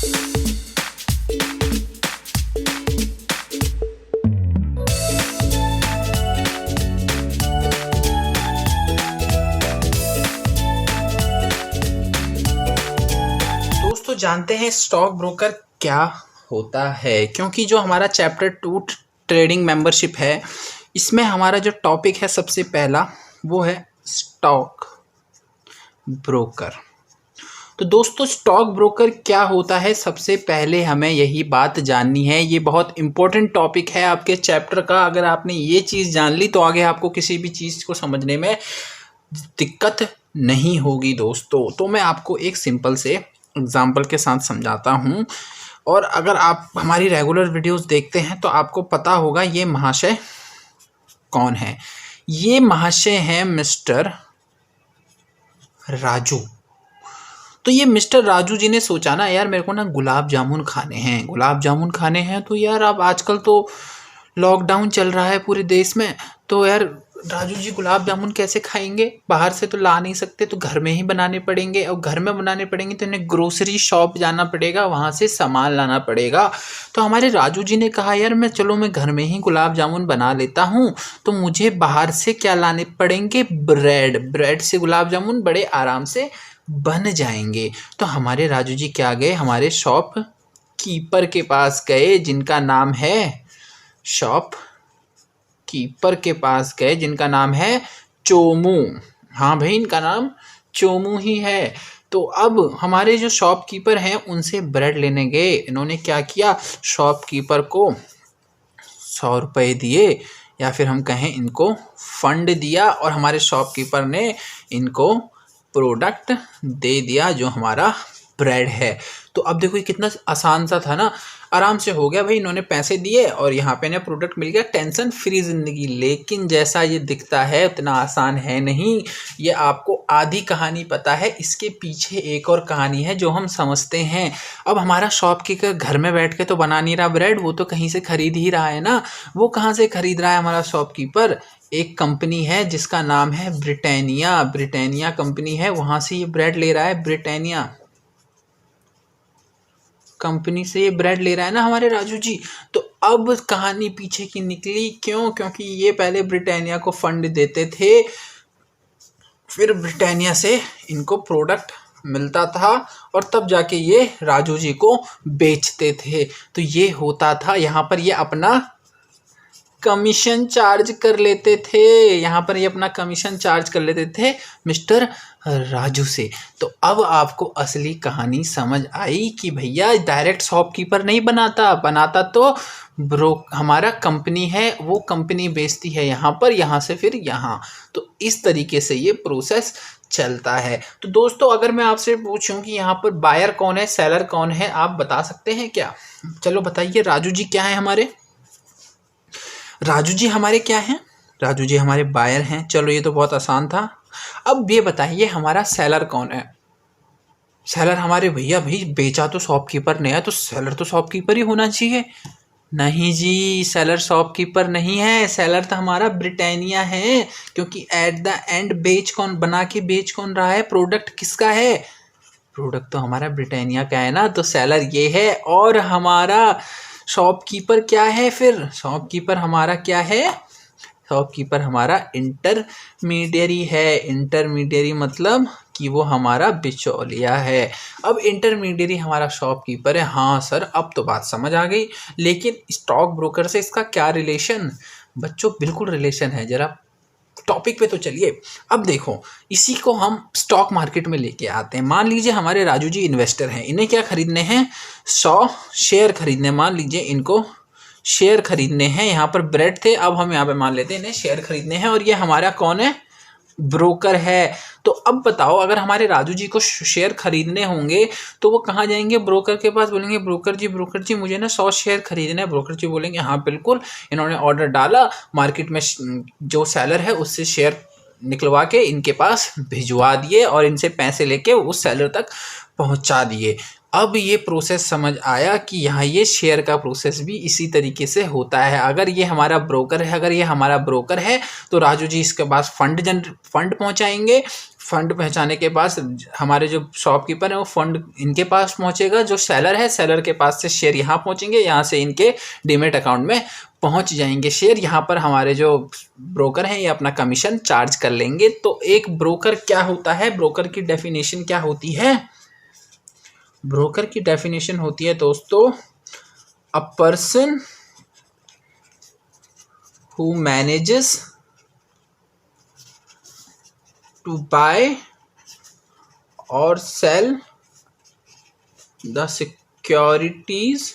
दोस्तों जानते हैं स्टॉक ब्रोकर क्या होता है, क्योंकि जो हमारा चैप्टर 2 ट्रेडिंग मेंबरशिप है, इसमें हमारा जो टॉपिक है सबसे पहला वो है स्टॉक ब्रोकर। तो दोस्तों स्टॉक ब्रोकर क्या होता है, सबसे पहले हमें यही बात जाननी है। ये बहुत इंपॉर्टेंट टॉपिक है आपके चैप्टर का। अगर आपने ये चीज़ जान ली तो आगे आपको किसी भी चीज़ को समझने में दिक्कत नहीं होगी दोस्तों। तो मैं आपको एक सिंपल से एग्जाम्पल के साथ समझाता हूँ, और अगर आप हमारी रेगुलर वीडियोस देखते हैं तो आपको पता होगा ये महाशय कौन है। ये महाशय हैं मिस्टर राजू। तो ये मिस्टर राजू जी ने सोचा ना, यार मेरे को ना गुलाब जामुन खाने हैं, गुलाब जामुन खाने हैं। तो यार अब आजकल तो लॉकडाउन चल रहा है पूरे देश में, तो यार राजू जी गुलाब जामुन कैसे खाएंगे, बाहर से तो ला नहीं सकते, तो घर में ही बनाने पड़ेंगे। और घर में बनाने पड़ेंगे तो इन्हें ग्रोसरी शॉप जाना पड़ेगा, वहाँ से सामान लाना पड़ेगा। तो हमारे राजू जी ने कहा यार मैं घर में ही गुलाब जामुन बना लेता हूँ, तो मुझे बाहर से क्या लाने पड़ेंगे, ब्रेड से गुलाब जामुन बड़े आराम से बन जाएंगे। तो हमारे राजू जी क्या गए, हमारे शॉप कीपर के पास गए, जिनका नाम है शॉप कीपर के पास गए, जिनका नाम है चोमू। हाँ भाई, इनका नाम चोमू ही है। तो अब हमारे जो शॉपकीपर हैं उनसे ब्रेड लेने गए। इन्होंने क्या किया, शॉपकीपर को 100 रुपये दिए, या फिर हम कहें इनको फंड दिया, और हमारे शॉपकीपर ने इनको प्रोडक्ट दे दिया जो हमारा ब्रेड है। तो अब देखो ये कितना आसान सा था ना, आराम से हो गया भाई। इन्होंने पैसे दिए और यहाँ पे इन्हें प्रोडक्ट मिल गया, टेंशन फ्री ज़िंदगी। लेकिन जैसा ये दिखता है उतना आसान है नहीं। ये आपको आधी कहानी पता है, इसके पीछे एक और कहानी है जो हम समझते हैं। अब हमारा शॉपकीपर घर में बैठ के तो बना नहीं रहा ब्रेड, वो तो कहीं से खरीद ही रहा है ना। वो कहाँ से खरीद रहा है हमारा शॉपकीपर, एक कंपनी है जिसका नाम है ब्रिटानिया कंपनी है, वहाँ से ये ब्रेड ले रहा है। ब्रिटानिया कंपनी से ये ब्रेड ले रहा है ना हमारे राजू जी। तो अब कहानी पीछे की निकली, क्यों? क्योंकि ये पहले ब्रिटानिया को फंड देते थे, फिर ब्रिटानिया से इनको प्रोडक्ट मिलता था, और तब जाके ये राजू जी को बेचते थे। तो ये होता था, यहाँ पर ये अपना कमीशन चार्ज कर लेते थे, यहाँ पर ये अपना कमीशन चार्ज कर लेते थे मिस्टर राजू से। तो अब आपको असली कहानी समझ आई कि भैया डायरेक्ट शॉपकीपर नहीं बनाता तो हमारा कंपनी है, वो कंपनी बेचती है यहाँ पर, यहाँ से फिर यहाँ। तो इस तरीके से ये प्रोसेस चलता है। तो दोस्तों अगर मैं आपसे पूछूं कि यहाँ पर बायर कौन है, सेलर कौन है, आप बता सकते हैं क्या? चलो बताइए। राजू जी क्या है हमारे? राजू जी हमारे क्या हैं? राजू जी हमारे बायर हैं। चलो ये तो बहुत आसान था। अब ये बताइए हमारा सेलर कौन है? सेलर हमारे भैया, भाई बेचा तो शॉपकीपर ने है, तो सेलर तो शॉपकीपर ही होना चाहिए। नहीं जी, सेलर शॉपकीपर नहीं है, सेलर तो हमारा ब्रिटानिया है। क्योंकि एट द एंड बेच कौन रहा है, प्रोडक्ट किसका है? प्रोडक्ट तो हमारा ब्रिटानिया का है ना। तो सेलर ये है, और हमारा शॉपकीपर क्या है फिर? शॉपकीपर हमारा क्या है? शॉपकीपर हमारा इंटरमीडियरी है। इंटरमीडियरी मतलब कि वो हमारा बिचौलिया है। अब इंटरमीडियरी हमारा शॉपकीपर है। हाँ सर, अब तो बात समझ आ गई। लेकिन स्टॉक ब्रोकर से इसका क्या रिलेशन? बच्चों बिल्कुल रिलेशन है। जरा टॉपिक पे तो चलिए। अब देखो, इसी को हम स्टॉक मार्केट में लेके आते हैं। मान लीजिए हमारे राजू जी इन्वेस्टर हैं, इन्हें क्या खरीदने हैं? 100 शेयर खरीदने। मान लीजिए इनको शेयर खरीदने हैं। यहाँ पर ब्रेड थे, अब हम यहाँ पे मान लेते हैं इन्हें शेयर खरीदने हैं, और ये हमारा कौन है? ब्रोकर है। तो अब बताओ, अगर हमारे राजू जी को शेयर खरीदने होंगे तो वो कहाँ जाएंगे? ब्रोकर के पास। बोलेंगे ब्रोकर जी मुझे ना 100 शेयर खरीदना है। ब्रोकर जी बोलेंगे हाँ बिल्कुल। इन्होंने ऑर्डर डाला, मार्केट में जो सेलर है उससे शेयर निकलवा के इनके पास भिजवा दिए, और इनसे पैसे लेके उस सेलर तक पहुंचा दिए। अब ये प्रोसेस समझ आया कि यहाँ ये शेयर का प्रोसेस भी इसी तरीके से होता है। अगर ये हमारा ब्रोकर है तो राजू जी इसके पास फंड पहुँचाएंगे। फंड पहुँचाने के बाद हमारे जो शॉपकीपर है वो फंड इनके पास पहुँचेगा। जो सेलर है, सेलर के पास से शेयर यहाँ पहुँचेंगे, यहाँ से इनके डीमेट अकाउंट में पहुँच जाएंगे शेयर। यहाँ पर हमारे जो ब्रोकर हैं ये अपना कमीशन चार्ज कर लेंगे। तो एक ब्रोकर क्या होता है, ब्रोकर की डेफिनेशन क्या होती है? ब्रोकर की डेफिनेशन होती है दोस्तों, a person who manages to buy और sell the securities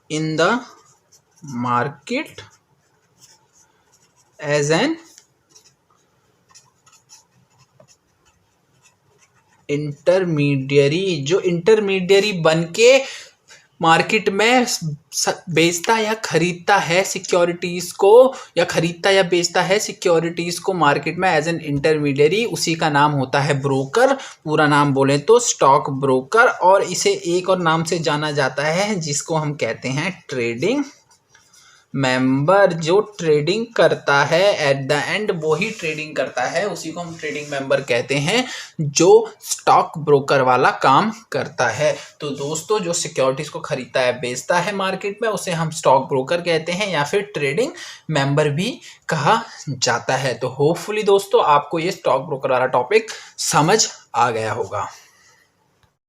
in the market as an intermediary, जो इंटरमीडियरी बन के मार्केट में बेचता या खरीदता है सिक्योरिटीज़ को, या खरीदता या बेचता है सिक्योरिटीज़ को मार्केट में एज एन इंटरमीडियरी, उसी का नाम होता है ब्रोकर। पूरा नाम बोले तो स्टॉक ब्रोकर। और इसे एक और नाम से जाना जाता है जिसको हम कहते हैं ट्रेडिंग मेंबर। जो ट्रेडिंग करता है एट द एंड वो ही ट्रेडिंग करता है, उसी को हम ट्रेडिंग मेंबर कहते हैं, जो स्टॉक ब्रोकर वाला काम करता है। तो दोस्तों जो सिक्योरिटीज को खरीदता है बेचता है मार्केट में उसे हम स्टॉक ब्रोकर कहते हैं या फिर ट्रेडिंग मेंबर भी कहा जाता है। तो होपफुली दोस्तों आपको ये स्टॉक ब्रोकर वाला टॉपिक समझ आ गया होगा।